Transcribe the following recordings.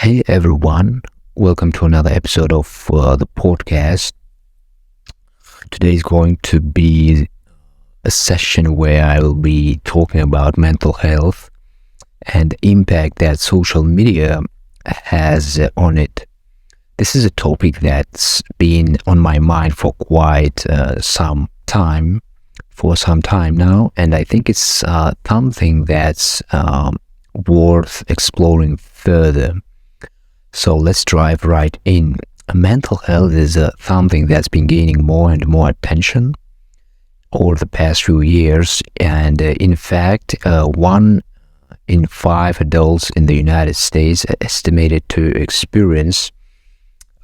Hey everyone, welcome to another episode of the podcast. Today is going to be a session where I will be talking about mental health and the impact that social media has on it. This is a topic that's been on my mind for quite some time now, and I think it's something that's worth exploring further. So let's dive right in. Mental health is something that's been gaining more and more attention over the past few years, and in fact, 1 in 5 adults in the United States are estimated to experience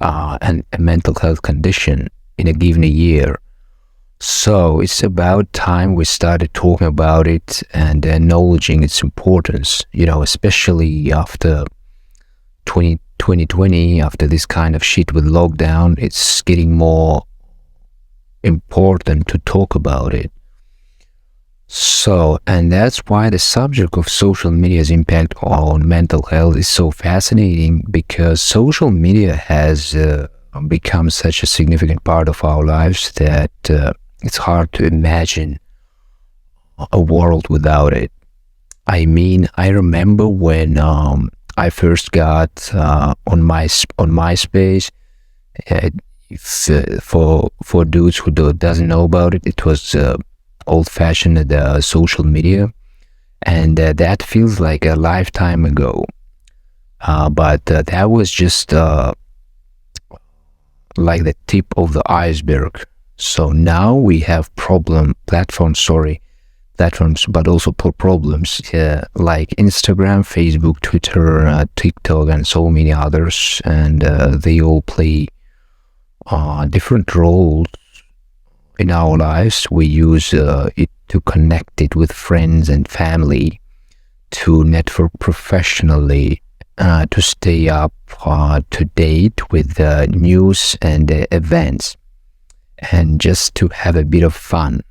a mental health condition in a given year. So it's about time we started talking about it and acknowledging its importance, especially after 2020, after this kind of shit with lockdown. It's getting more important to talk about it. So, and that's why the subject of social media's impact on mental health is so fascinating, because social media has become such a significant part of our lives that it's hard to imagine a world without it. I mean, I remember when I first got on MySpace. For dudes who doesn't know about it, it was old-fashioned social media, and that feels like a lifetime ago. But that was just like the tip of the iceberg. So now we have platforms, but also problems like Instagram, Facebook, Twitter, TikTok, and so many others, and they all play different roles in our lives. We use it to connect it with friends and family, to network professionally, to stay up to date with news and events, and just to have a bit of fun,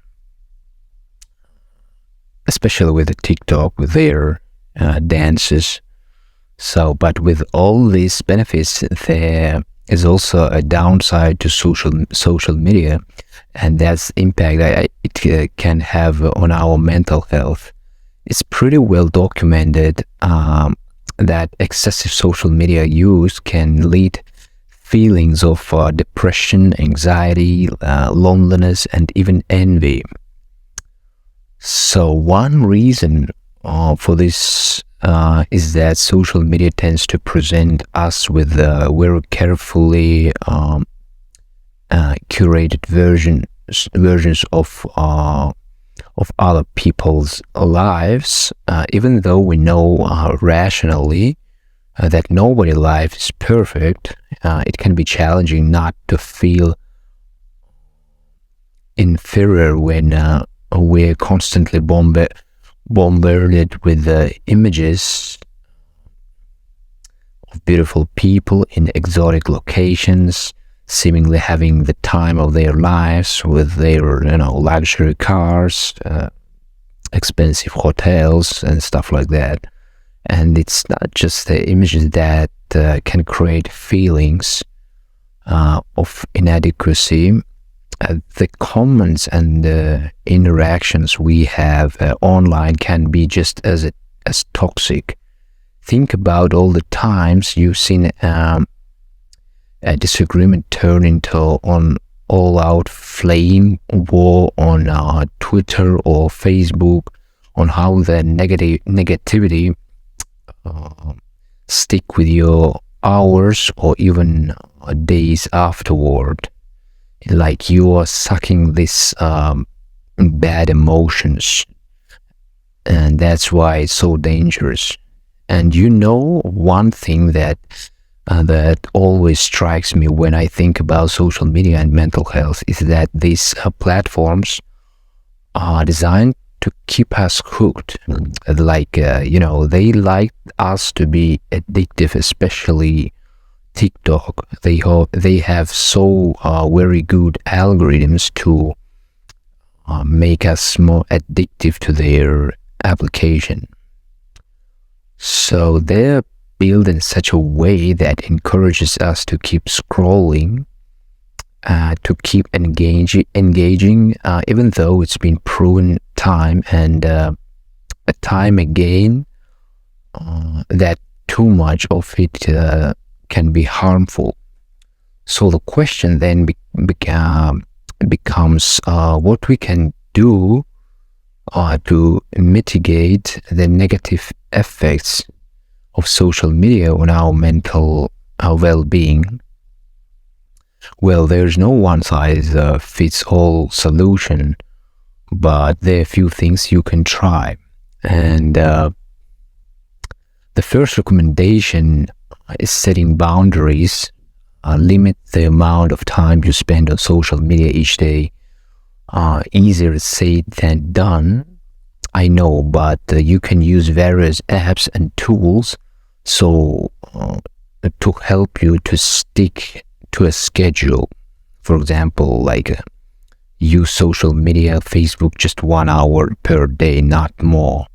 especially with the TikTok, with their dances. So, but with all these benefits, there is also a downside to social media, and that's the impact that it can have on our mental health. It's pretty well documented that excessive social media use can lead feelings of depression, anxiety, loneliness, and even envy. So one reason for this is that social media tends to present us with very carefully curated versions of other people's lives, even though we know rationally that nobody's life is perfect. It can be challenging not to feel inferior when we're constantly bombarded with images of beautiful people in exotic locations, seemingly having the time of their lives with their luxury cars, expensive hotels, and stuff like that. And it's not just the images that can create feelings of inadequacy. The comments and interactions we have online can be just as toxic. Think about all the times you've seen a disagreement turn into an all-out flame war on Twitter or Facebook, on how the negativity stick with you hours or even days afterward. Like you are sucking this bad emotions, and that's why it's so dangerous. And one thing that always strikes me when I think about social media and mental health is that these platforms are designed to keep us hooked. Like they like us to be addictive, especially TikTok. They have so very good algorithms to make us more addictive to their application. So their built in such a way that encourages us to keep scrolling, to keep engaging, even though it's been proven time and time again that too much of it can be harmful. So the question then becomes what we can do to mitigate the negative effects of social media on our mental well-being. Well, there's no one-size-fits-all solution, but there are a few things you can try. And the first recommendation is setting boundaries. Limit the amount of time you spend on social media each day. Easier said than done, I know, but you can use various apps and tools to help you to stick to a schedule. For example, like use social media, Facebook, just 1 hour per day, not more.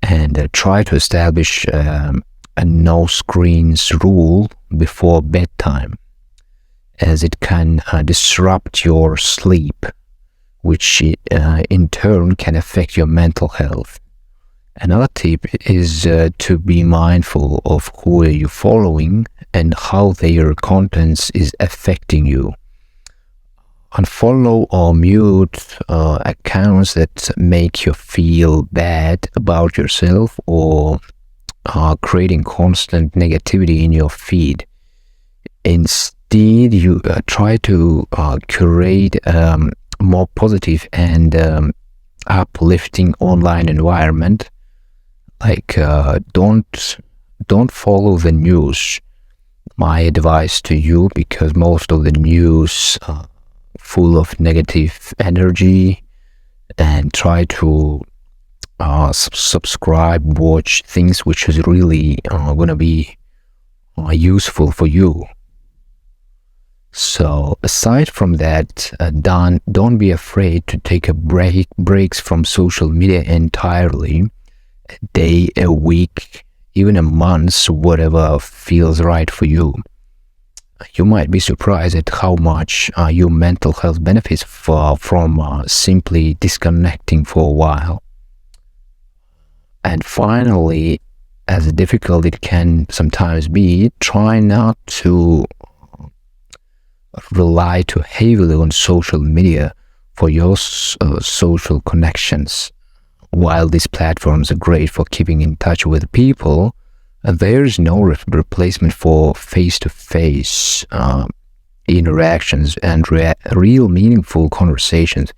And try to establish a no screens rule before bedtime, as it can disrupt your sleep, which in turn can affect your mental health. Another tip is to be mindful of who you're following and how their contents is affecting you. Unfollow or mute accounts that make you feel bad about yourself or creating constant negativity in your feed. Instead, you try to curate more positive and uplifting online environment. Like don't follow the news. My advice to you, because most of the news full of negative energy, and try to subscribe, watch things which is really going to be useful for you. So aside from that, don't be afraid to take breaks from social media entirely. A day, a week, even a month, whatever feels right for you. You might be surprised at how much your mental health benefits from simply disconnecting for a while. And finally, as difficult it can sometimes be, try not to rely too heavily on social media for your social connections. While these platforms are great for keeping in touch with people, there's no replacement for face-to-face interactions and real meaningful conversations,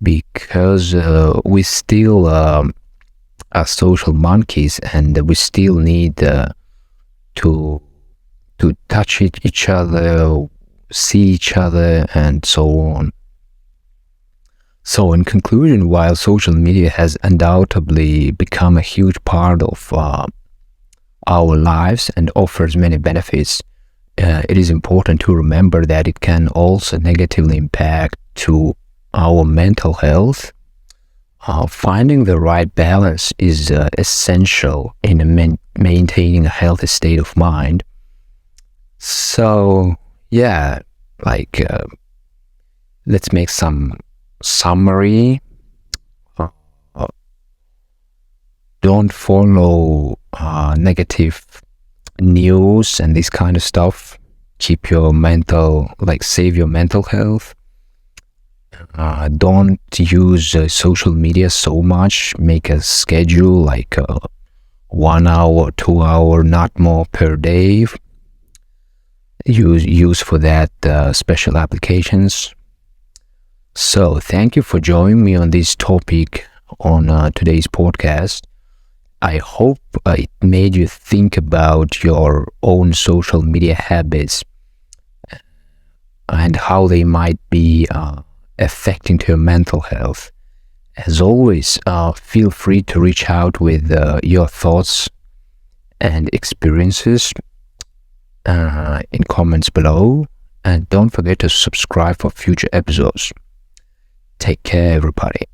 because we still are social monkeys, and we still need to touch each other, see each other, and so on. So in conclusion, while social media has undoubtedly become a huge part of our lives and offers many benefits, it is important to remember that it can also negatively impact to our mental health. Finding the right balance is essential in maintaining a healthy state of mind. So yeah, like let's make some summary. Don't follow negative news and this kind of stuff. Keep your save your mental health. Don't use social media so much. Make a schedule, like 1 hour, 2 hour, not more per day. Use for that special applications. So thank you for joining me on this topic on today's podcast. I hope it made you think about your own social media habits and how they might be affecting to your mental health. As always, feel free to reach out with your thoughts and experiences in comments below, and don't forget to subscribe for future episodes. Take care, everybody.